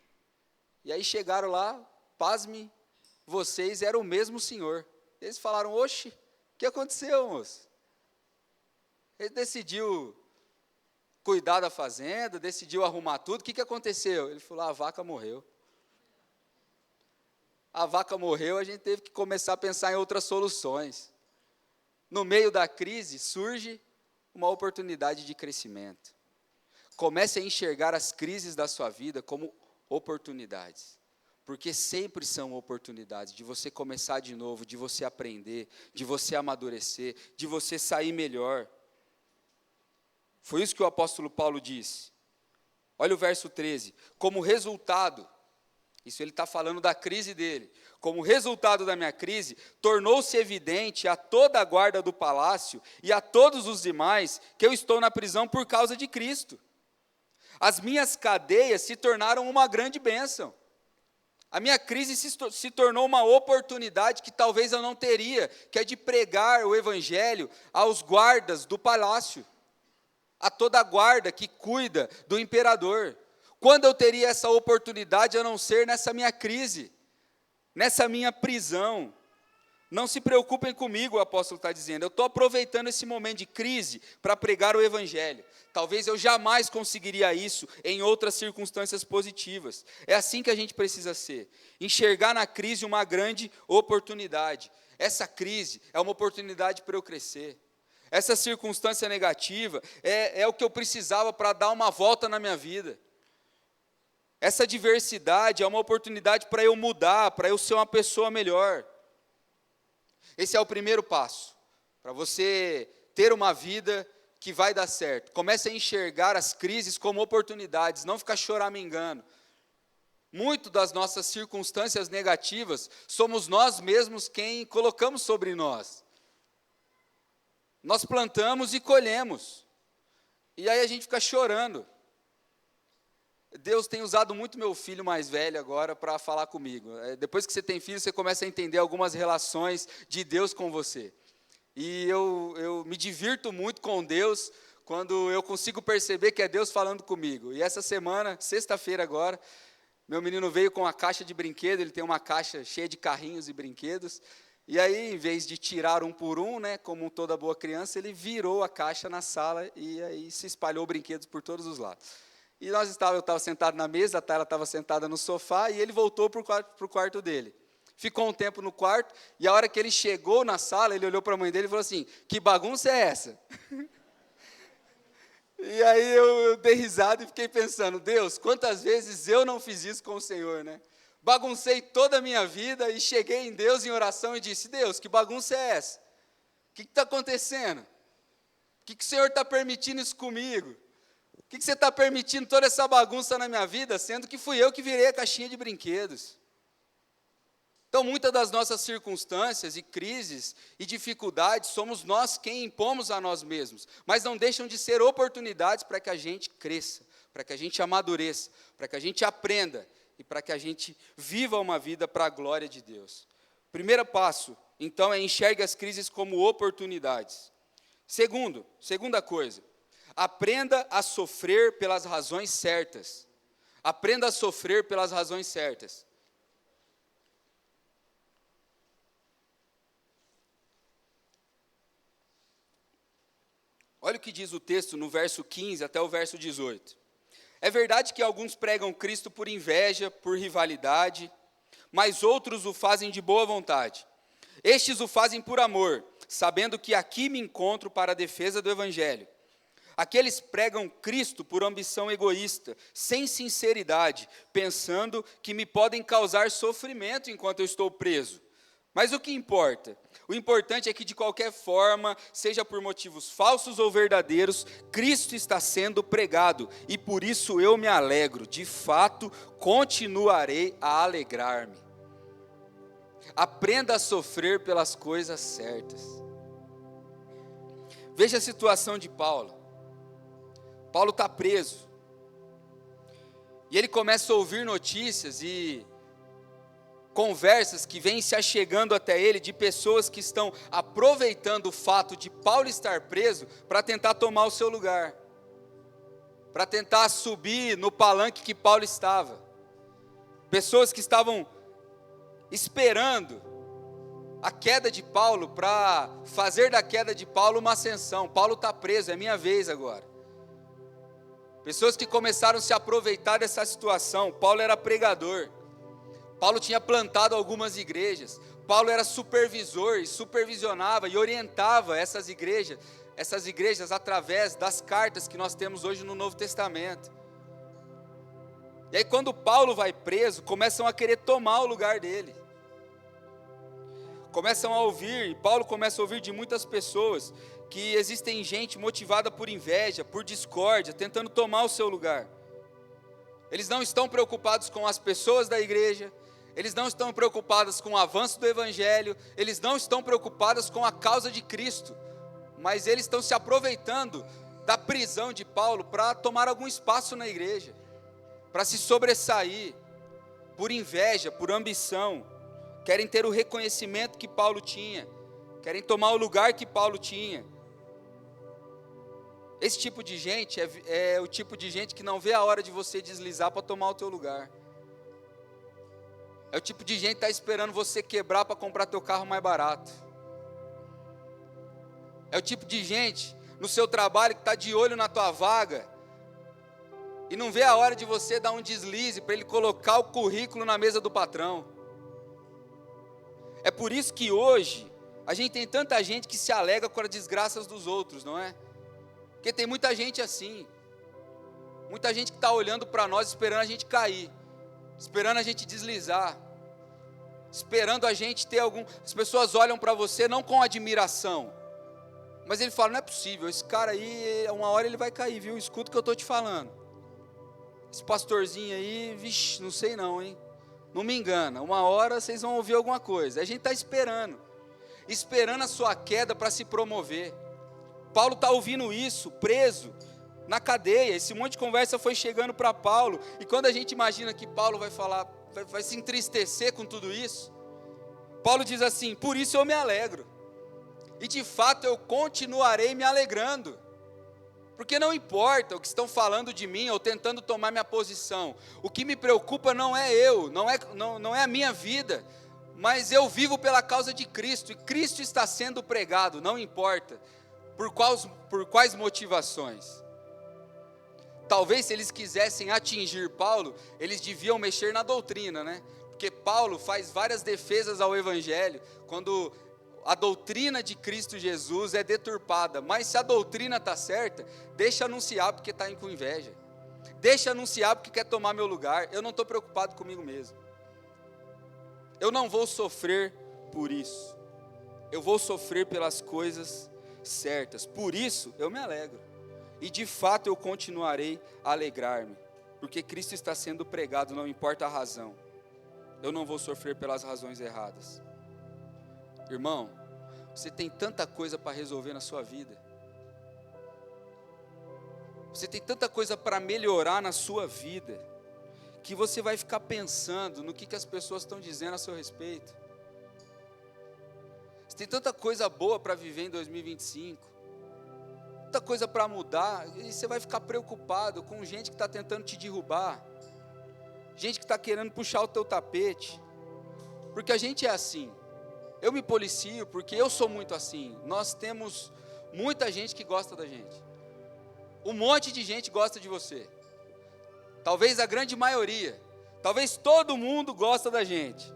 E aí chegaram lá, pasme, vocês, era o mesmo senhor. Eles falaram, oxe, o que aconteceu, moço? Ele decidiu cuidar da fazenda, decidiu arrumar tudo, o que aconteceu? Ele falou, a vaca morreu. A vaca morreu, a gente teve que começar a pensar em outras soluções. No meio da crise, surge uma oportunidade de crescimento. Comece a enxergar as crises da sua vida como oportunidades, porque sempre são oportunidades de você começar de novo, de você aprender, de você amadurecer, de você sair melhor. Foi isso que o apóstolo Paulo disse. Olha o verso 13. Como resultado, isso ele está falando da crise dele, como resultado da minha crise, tornou-se evidente a toda a guarda do palácio e a todos os demais que eu estou na prisão por causa de Cristo. As minhas cadeias se tornaram uma grande bênção. A minha crise se tornou uma oportunidade que talvez eu não teria, que é de pregar o evangelho aos guardas do palácio, a toda a guarda que cuida do imperador. Quando eu teria essa oportunidade a não ser nessa minha crise, nessa minha prisão? Não se preocupem comigo, o apóstolo está dizendo, eu estou aproveitando esse momento de crise para pregar o evangelho. Talvez eu jamais conseguiria isso em outras circunstâncias positivas. É assim que a gente precisa ser. Enxergar na crise uma grande oportunidade. Essa crise é uma oportunidade para eu crescer. Essa circunstância negativa é o que eu precisava para dar uma volta na minha vida. Essa diversidade é uma oportunidade para eu mudar, para eu ser uma pessoa melhor. Esse é o primeiro passo, para você ter uma vida que vai dar certo. Comece a enxergar as crises como oportunidades, não ficar choramingando. Muito das nossas circunstâncias negativas, somos nós mesmos quem colocamos sobre nós. Nós plantamos e colhemos, e aí a gente fica chorando. Deus tem usado muito meu filho mais velho agora para falar comigo. Depois que você tem filho, você começa a entender algumas relações de Deus com você. E eu me divirto muito com Deus quando eu consigo perceber que é Deus falando comigo. E essa semana, sexta-feira agora, meu menino veio com uma caixa de brinquedo, ele tem uma caixa cheia de carrinhos e brinquedos. E aí, em vez de tirar um por um, né, como toda boa criança, ele virou a caixa na sala e aí se espalhou brinquedos por todos os lados. E eu estava sentado na mesa, a Tayla estava sentada no sofá, e ele voltou para o quarto dele. Ficou um tempo no quarto, e a hora que ele chegou na sala, ele olhou para a mãe dele e falou assim, que bagunça é essa? E aí eu dei risada e fiquei pensando, Deus, quantas vezes eu não fiz isso com o Senhor, né? baguncei toda a minha vida e cheguei em Deus em oração e disse: Deus, que bagunça é essa? O que está acontecendo? O que o Senhor está permitindo isso comigo? O que você está permitindo toda essa bagunça na minha vida, sendo que fui eu que virei a caixinha de brinquedos? Então, muitas das nossas circunstâncias e crises e dificuldades, somos nós quem impomos a nós mesmos, mas não deixam de ser oportunidades para que a gente cresça, para que a gente amadureça, para que a gente aprenda e para que a gente viva uma vida para a glória de Deus. Primeiro passo, então, é enxergue as crises como oportunidades. Segunda coisa, aprenda a sofrer pelas razões certas. Aprenda a sofrer pelas razões certas. Olha o que diz o texto no verso 15 até o verso 18. É verdade que alguns pregam Cristo por inveja, por rivalidade, mas outros o fazem de boa vontade. Estes o fazem por amor, sabendo que aqui me encontro para a defesa do Evangelho. Aqueles pregam Cristo por ambição egoísta, sem sinceridade, pensando que me podem causar sofrimento enquanto eu estou preso. Mas o que importa? O importante é que, de qualquer forma, seja por motivos falsos ou verdadeiros, Cristo está sendo pregado, e por isso eu me alegro. De fato, continuarei a alegrar-me. Aprenda a sofrer pelas coisas certas. Veja a situação de Paulo. Paulo está preso. E ele começa a ouvir notícias e conversas que vêm se achegando até ele de pessoas que estão aproveitando o fato de Paulo estar preso para tentar tomar o seu lugar, para tentar subir no palanque que Paulo estava. Pessoas que estavam esperando a queda de Paulo para fazer da queda de Paulo uma ascensão. Paulo está preso, é minha vez agora. Pessoas que começaram a se aproveitar dessa situação. Paulo era pregador. Paulo tinha plantado algumas igrejas. Paulo era supervisor e supervisionava e orientava essas igrejas através das cartas que nós temos hoje no Novo Testamento. E aí, quando Paulo vai preso, começam a querer tomar o lugar dele. Começam a ouvir, e Paulo começa a ouvir de muitas pessoas que existem gente motivada por inveja, por discórdia, tentando tomar o seu lugar. Eles não estão preocupados com as pessoas da igreja, eles não estão preocupados com o avanço do Evangelho, eles não estão preocupados com a causa de Cristo, mas eles estão se aproveitando da prisão de Paulo para tomar algum espaço na igreja, para se sobressair, por inveja, por ambição, querem ter o reconhecimento que Paulo tinha, querem tomar o lugar que Paulo tinha. Esse tipo de gente é o tipo de gente que não vê a hora de você deslizar para tomar o teu lugar. É o tipo de gente que está esperando você quebrar para comprar teu carro mais barato. É o tipo de gente no seu trabalho que está de olho na tua vaga e não vê a hora de você dar um deslize para ele colocar o currículo na mesa do patrão. É por isso que hoje a gente tem tanta gente que se alega com as desgraças dos outros, não é? Porque tem muita gente assim, muita gente que está olhando para nós esperando a gente cair, esperando a gente deslizar, esperando a gente ter algum... As pessoas olham para você não com admiração, mas ele fala: não é possível, esse cara aí, uma hora ele vai cair, viu? Escuta o que eu estou te falando. Esse pastorzinho aí, vixe, não sei não, hein? Não me engana, uma hora vocês vão ouvir alguma coisa. A gente está esperando a sua queda para se promover. Paulo está ouvindo isso, preso, na cadeia. Esse monte de conversa foi chegando para Paulo, e quando a gente imagina que Paulo vai falar, vai se entristecer com tudo isso, Paulo diz assim: por isso eu me alegro, e de fato eu continuarei me alegrando, porque não importa o que estão falando de mim, ou tentando tomar minha posição, o que me preocupa não é eu, não é a minha vida, mas eu vivo pela causa de Cristo, e Cristo está sendo pregado, não importa por quais motivações. Talvez se eles quisessem atingir Paulo, eles deviam mexer na doutrina, né? Porque Paulo faz várias defesas ao Evangelho, quando a doutrina de Cristo Jesus é deturpada. Mas se a doutrina está certa, deixa anunciar porque está com inveja, deixa anunciar porque quer tomar meu lugar. Eu não estou preocupado comigo mesmo, Eu não vou sofrer por isso. Eu vou sofrer pelas coisas certas. Por isso eu me alegro. E de fato eu continuarei a alegrar-me. Porque Cristo está sendo pregado, não importa a razão. Eu não vou sofrer pelas razões erradas. Irmão, você tem tanta coisa para resolver na sua vida. Você tem tanta coisa para melhorar na sua vida, que você vai ficar pensando no que as pessoas estão dizendo a seu respeito. Você tem tanta coisa boa para viver em 2025, tanta coisa para mudar, e você vai ficar preocupado com gente que está tentando te derrubar, gente que está querendo puxar o teu tapete, porque a gente é assim. Eu me policio porque eu sou muito assim. Nós temos muita gente que gosta da gente. Um monte de gente gosta de você. Talvez a grande maioria. Talvez todo mundo gosta da gente.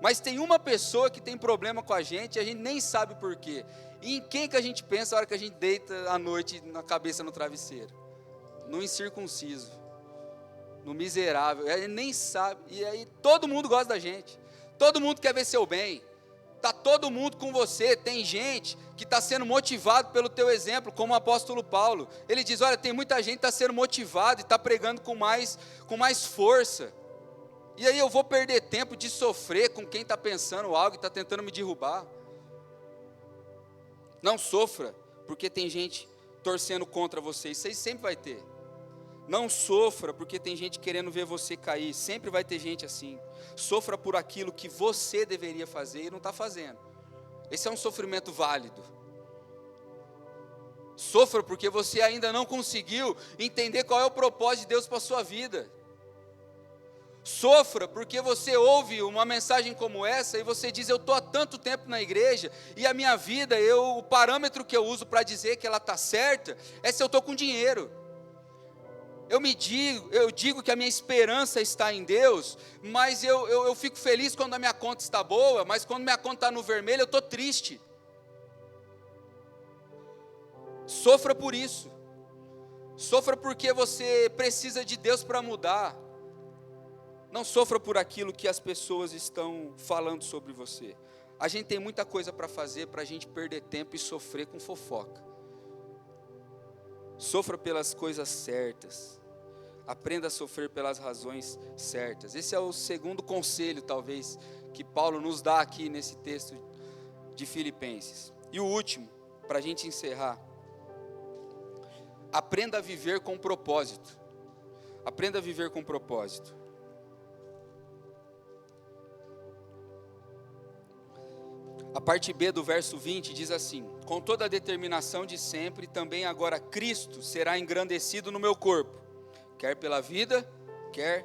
Mas tem uma pessoa que tem problema com a gente e a gente nem sabe por quê. E em quem que a gente pensa na hora que a gente deita à noite na cabeça no travesseiro? No incircunciso. No miserável. A gente nem sabe. E aí todo mundo gosta da gente. Todo mundo quer ver seu bem. Está todo mundo com você. Tem gente que está sendo motivado pelo teu exemplo, como o apóstolo Paulo. Ele diz, olha, tem muita gente que está sendo motivado e está pregando com mais força. E aí eu vou perder tempo de sofrer com quem está pensando algo e está tentando me derrubar. Não sofra, porque tem gente torcendo contra você. Isso aí sempre vai ter. Não sofra, porque tem gente querendo ver você cair. Sempre vai ter gente assim. Sofra por aquilo que você deveria fazer e não está fazendo. Esse é um sofrimento válido. Sofra porque você ainda não conseguiu entender qual é o propósito de Deus para a sua vida. Sofra porque você ouve uma mensagem como essa e você diz, eu estou há tanto tempo na igreja e a minha vida, o parâmetro que eu uso para dizer que ela está certa é se eu estou com dinheiro. Eu digo que a minha esperança está em Deus, mas eu fico feliz quando a minha conta está boa, mas quando minha conta está no vermelho, eu estou triste. Sofra por isso. Sofra porque você precisa de Deus para mudar. Não sofra por aquilo que as pessoas estão falando sobre você. A gente tem muita coisa para fazer, para a gente perder tempo e sofrer com fofoca. Sofra pelas coisas certas. Aprenda a sofrer pelas razões certas. Esse é o segundo conselho, talvez, que Paulo nos dá aqui nesse texto de Filipenses. E o último, para a gente encerrar. Aprenda a viver com propósito. Aprenda a viver com propósito. A parte B do verso 20 diz assim: com toda a determinação de sempre, também agora Cristo será engrandecido no meu corpo, quer pela vida, quer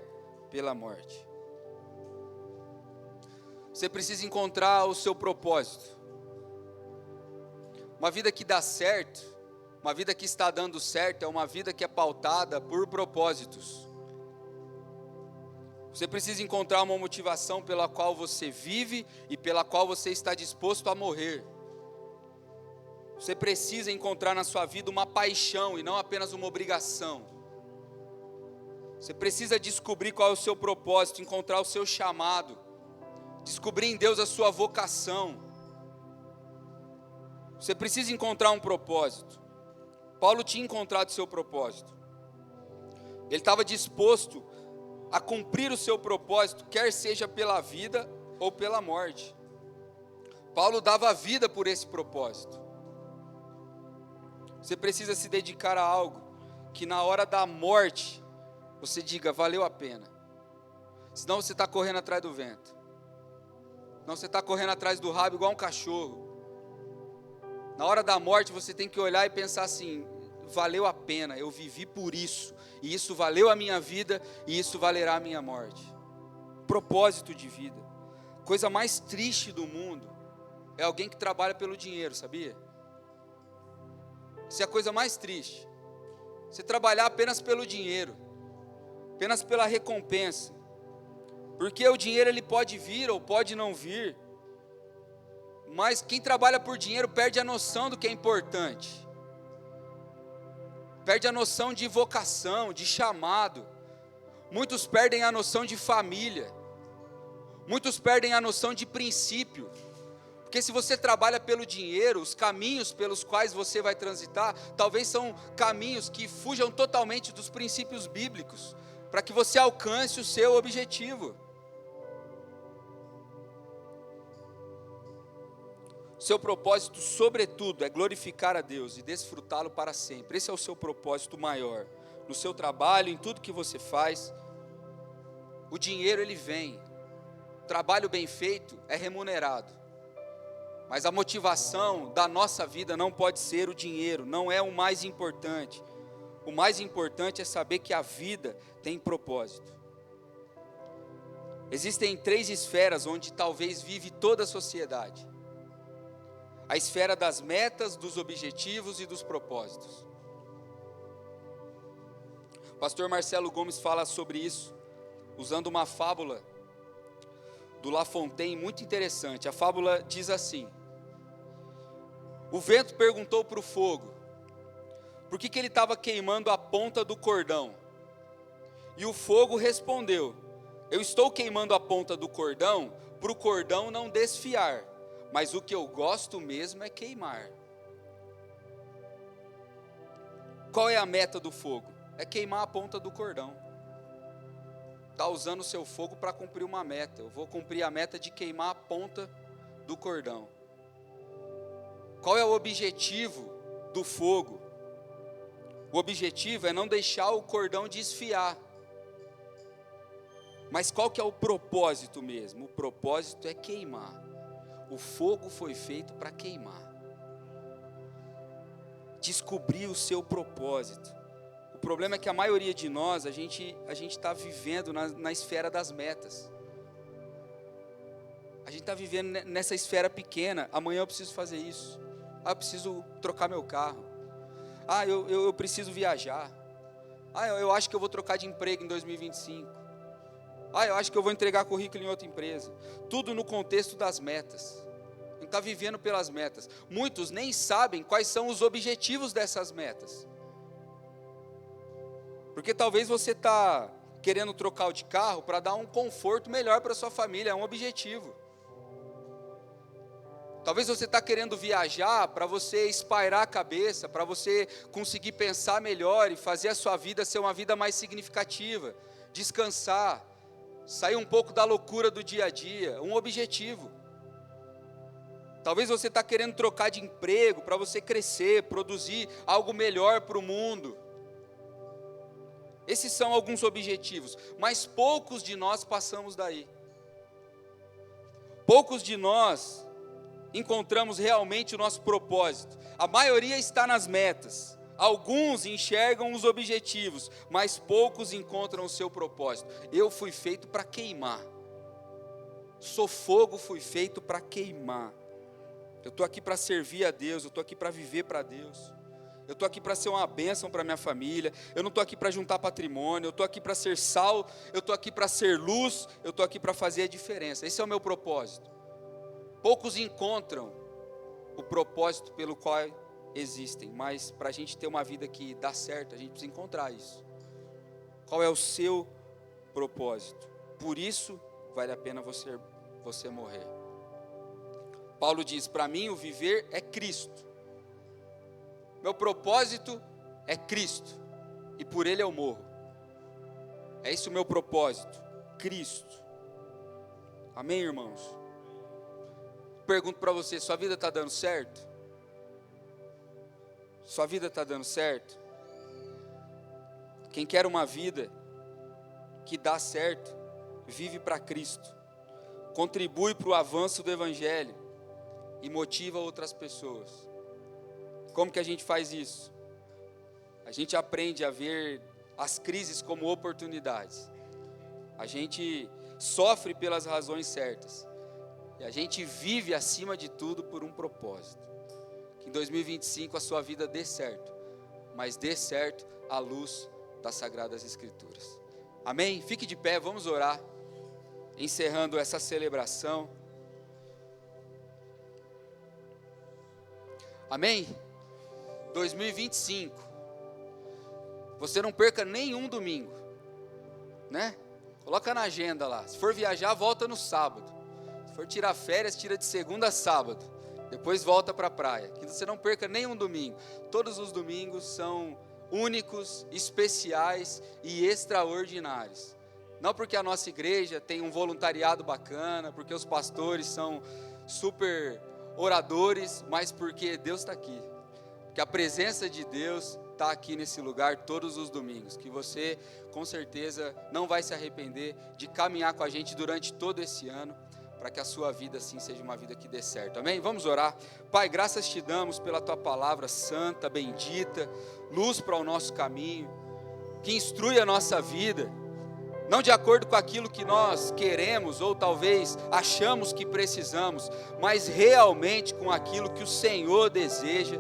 pela morte. Você precisa encontrar o seu propósito. Uma vida que dá certo, uma vida que está dando certo, é uma vida que é pautada por propósitos. Você precisa encontrar uma motivação pela qual você vive e pela qual você está disposto a morrer. Você precisa encontrar na sua vida uma paixão e não apenas uma obrigação. Você precisa descobrir qual é o seu propósito, encontrar o seu chamado, descobrir em Deus a sua vocação. Você precisa encontrar um propósito. Paulo tinha encontrado o seu propósito. Ele estava disposto a cumprir o seu propósito, quer seja pela vida ou pela morte. Paulo dava a vida por esse propósito. Você precisa se dedicar a algo que na hora da morte você diga, valeu a pena. Senão você está correndo atrás do vento. Senão você está correndo atrás do rabo igual um cachorro. Na hora da morte você tem que olhar e pensar assim, valeu a pena, eu vivi por isso, e isso valeu a minha vida, e isso valerá a minha morte. Propósito de vida. Coisa mais triste do mundo é alguém que trabalha pelo dinheiro, sabia? Isso é a coisa mais triste. Você trabalhar apenas pelo dinheiro, apenas pela recompensa, porque o dinheiro ele pode vir ou pode não vir, mas quem trabalha por dinheiro perde a noção do que é importante. Perde a noção de vocação, de chamado. Muitos perdem a noção de família. Muitos perdem a noção de princípio, porque se você trabalha pelo dinheiro, os caminhos pelos quais você vai transitar, talvez são caminhos que fujam totalmente dos princípios bíblicos, para que você alcance o seu objetivo. Seu propósito, sobretudo, é glorificar a Deus e desfrutá-lo para sempre. Esse é o seu propósito maior. No seu trabalho, em tudo que você faz, o dinheiro ele vem. O trabalho bem feito é remunerado. Mas a motivação da nossa vida não pode ser o dinheiro, não é o mais importante. O mais importante é saber que a vida tem propósito. Existem 3 esferas onde talvez vive toda a sociedade. A esfera das metas, dos objetivos e dos propósitos. O pastor Marcelo Gomes fala sobre isso, usando uma fábula do La Fontaine muito interessante. A fábula diz assim: o vento perguntou para o fogo por que ele estava queimando a ponta do cordão. E o fogo respondeu: eu estou queimando a ponta do cordão para o cordão não desfiar, mas o que eu gosto mesmo é queimar. Qual é a meta do fogo? É queimar a ponta do cordão. Está usando o seu fogo para cumprir uma meta. Eu vou cumprir a meta de queimar a ponta do cordão. Qual é o objetivo do fogo? O objetivo é não deixar o cordão desfiar. Mas qual que é o propósito mesmo? O propósito é queimar. O fogo foi feito para queimar. Descobrir o seu propósito. O problema é que a maioria de nós, a gente está vivendo na esfera das metas. A gente está vivendo nessa esfera pequena. Amanhã eu preciso fazer isso. Eu preciso trocar meu carro. Eu preciso viajar. Eu acho que eu vou trocar de emprego em 2025. Eu acho que eu vou entregar currículo em outra empresa. Tudo no contexto das metas. A gente está vivendo pelas metas. Muitos nem sabem quais são os objetivos dessas metas. Porque talvez você está querendo trocar o de carro para dar um conforto melhor para sua família, é um objetivo. Talvez você está querendo viajar para você espairar a cabeça, para você conseguir pensar melhor e fazer a sua vida ser uma vida mais significativa, descansar, sair um pouco da loucura do dia a dia, um objetivo. Talvez você está querendo trocar de emprego para você crescer, produzir algo melhor para o mundo. Esses são alguns objetivos, mas poucos de nós passamos daí. Poucos de nós encontramos realmente o nosso propósito. A maioria está nas metas. Alguns enxergam os objetivos, mas poucos encontram o seu propósito. Eu fui feito para queimar. Sou fogo, fui feito para queimar. Eu estou aqui para servir a Deus, eu estou aqui para viver para Deus. Eu estou aqui para ser uma bênção para minha família. Eu não estou aqui para juntar patrimônio. Eu estou aqui para ser sal. Eu estou aqui para ser luz. Eu estou aqui para fazer a diferença. Esse é o meu propósito. Poucos encontram o propósito pelo qual existem, mas para a gente ter uma vida que dá certo, a gente precisa encontrar isso. Qual é o seu propósito? Por isso vale a pena você morrer. Paulo diz: para mim o viver é Cristo. Meu propósito é Cristo, e por Ele eu morro. É esse o meu propósito, Cristo. Amém, irmãos? Pergunto para você, sua vida está dando certo? Sua vida está dando certo? Quem quer uma vida que dá certo, vive para Cristo, contribui para o avanço do Evangelho e motiva outras pessoas. Como que a gente faz isso? A gente aprende a ver as crises como oportunidades. A gente sofre pelas razões certas. E a gente vive acima de tudo por um propósito. Que em 2025 a sua vida dê certo. Mas dê certo à luz das Sagradas Escrituras. Amém? Fique de pé, vamos orar. Encerrando essa celebração. Amém? 2025, você não perca nenhum domingo, né? Coloca na agenda lá. Se for viajar, volta no sábado. Se for tirar férias, tira de segunda a sábado. Depois volta para a praia. Que você não perca nenhum domingo. Todos os domingos são únicos, especiais e extraordinários. Não porque a nossa igreja tem um voluntariado bacana, porque os pastores são super oradores, mas porque Deus está aqui. Porque a presença de Deus está aqui nesse lugar todos os domingos. Que você, com certeza, não vai se arrepender de caminhar com a gente durante todo esse ano, para que a sua vida, assim, seja uma vida que dê certo. Amém? Vamos orar. Pai, graças te damos pela tua palavra santa, bendita, luz para o nosso caminho, que instrui a nossa vida, não de acordo com aquilo que nós queremos ou talvez achamos que precisamos, mas realmente com aquilo que o Senhor deseja,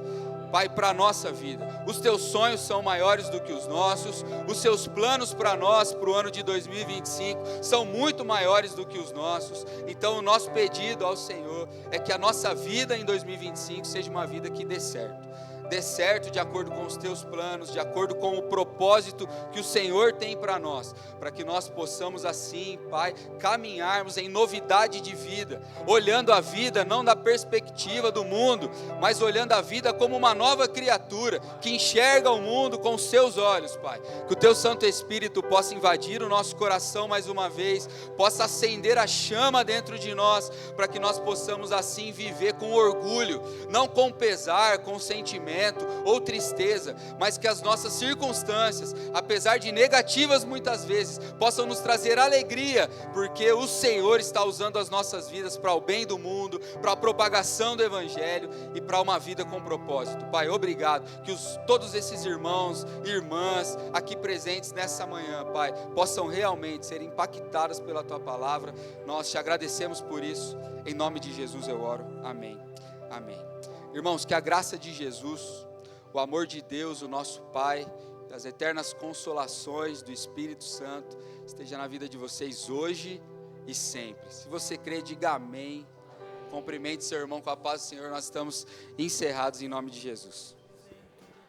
Pai, para a nossa vida. Os teus sonhos são maiores do que os nossos, os seus planos para nós, para o ano de 2025, são muito maiores do que os nossos. Então o nosso pedido ao Senhor é que a nossa vida em 2025 seja uma vida que dê certo. Dê certo de acordo com os teus planos, de acordo com o propósito que o Senhor tem para nós, para que nós possamos assim, Pai, caminharmos em novidade de vida, olhando a vida não da perspectiva do mundo, mas olhando a vida como uma nova criatura, que enxerga o mundo com os seus olhos, Pai. Que o teu Santo Espírito possa invadir o nosso coração mais uma vez, possa acender a chama dentro de nós, para que nós possamos assim viver com orgulho, não com pesar, com sentimento, ou tristeza, mas que as nossas circunstâncias, apesar de negativas muitas vezes, possam nos trazer alegria, porque o Senhor está usando as nossas vidas para o bem do mundo, para a propagação do Evangelho e para uma vida com propósito. Pai, obrigado, que todos esses irmãos e irmãs aqui presentes nessa manhã, Pai, possam realmente ser impactados pela Tua Palavra. Nós te agradecemos por isso, em nome de Jesus eu oro, amém, amém. Irmãos, que a graça de Jesus, o amor de Deus, o nosso Pai, as eternas consolações do Espírito Santo, esteja na vida de vocês hoje e sempre. Se você crê, diga amém. Cumprimente seu irmão com a paz do Senhor. Nós estamos encerrados em nome de Jesus.